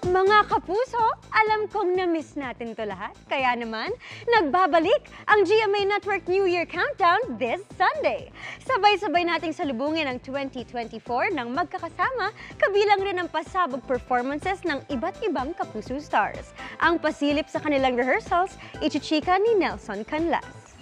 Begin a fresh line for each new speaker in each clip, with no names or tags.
Mga kapuso, alam kong na-miss natin to lahat. Kaya naman, nagbabalik ang GMA Network New Year Countdown this Sunday. Sabay-sabay nating salubungin ang 2024 ng magkakasama, kabilang rin ang pasabog performances ng iba't ibang kapuso stars. Ang pasilip sa kanilang rehearsals, ichichika ni Nelson Canlas.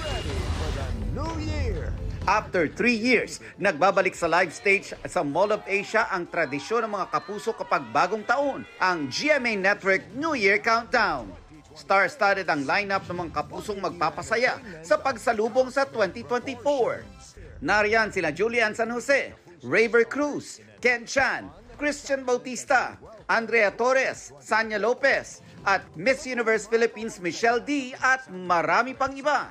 Ready for the New Year!
After 3 years, nagbabalik sa live stage sa Mall of Asia ang tradisyon ng mga kapuso kapag bagong taon, ang GMA Network New Year Countdown. Star-studded ang lineup ng mga kapusong magpapasaya sa pagsalubong sa 2024. Nariyan sila Julian San Jose, Raver Cruz, Ken Chan, Christian Bautista, Andrea Torres, Sanya Lopez, at Miss Universe Philippines Michelle D. at marami pang iba.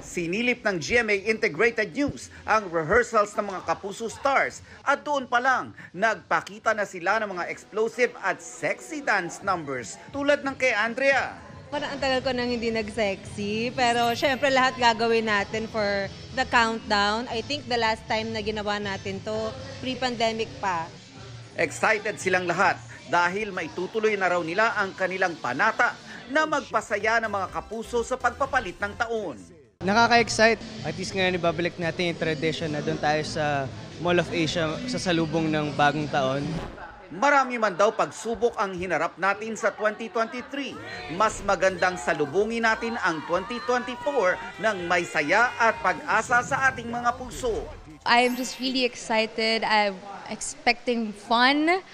Sinilip ng GMA Integrated News ang rehearsals ng mga kapuso stars at doon pa lang nagpakita na sila ng mga explosive at sexy dance numbers tulad ng kay Andrea.
Parang ang tagal ko nang hindi nag-sexy, pero syempre lahat gagawin natin for the countdown. I think the last time na ginawa natin to, pre-pandemic pa.
Excited silang lahat dahil maitutuloy na raw nila ang kanilang panata na magpasaya ng mga kapuso sa pagpapalit ng taon.
Nakaka-excite. At least ngayon ibabalik natin yung tradition na doon tayo sa Mall of Asia sa salubong ng bagong taon.
Marami man daw pagsubok ang hinarap natin sa 2023. Mas magandang salubungin natin ang 2024 ng may saya at pag-asa sa ating mga puso.
I'm just really excited. I'm expecting fun,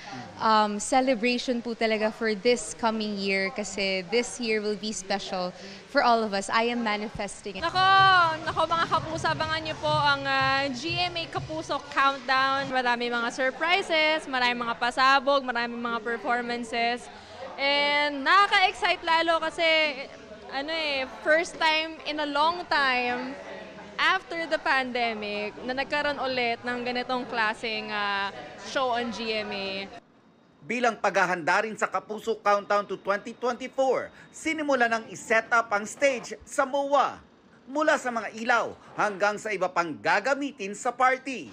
celebration po talaga for this coming year kasi this year will be special for all of us. I am manifesting it.
Nako mga kapuso, abangan niyo po ang GMA Kapuso Countdown. Marami mga surprises, marami mga pasabog, marami mga performances. And nakaka-excite lalo kasi first time in a long time after the pandemic na nagkaroon ulit ng ganitong klaseng show on GMA.
Bilang paghahanda rin sa Kapuso Countdown to 2024, sinimula ng iset up ang stage sa MOA. Mula sa mga ilaw hanggang sa iba pang gagamitin sa party.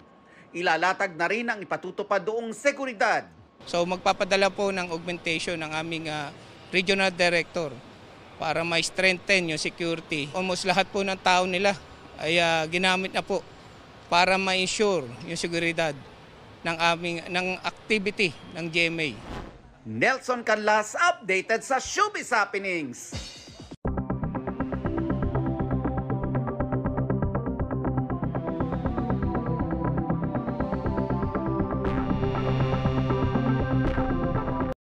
Ilalatag na rin ang ipatutupad doong seguridad.
So magpapadala po ng augmentation ng aming regional director para ma-strengthen yung security. Almost lahat po ng tao nila ay ginamit na po para ma-ensure yung seguridad ng activity ng GMA.
Nelson Canlas updated sa Showbiz Happenings.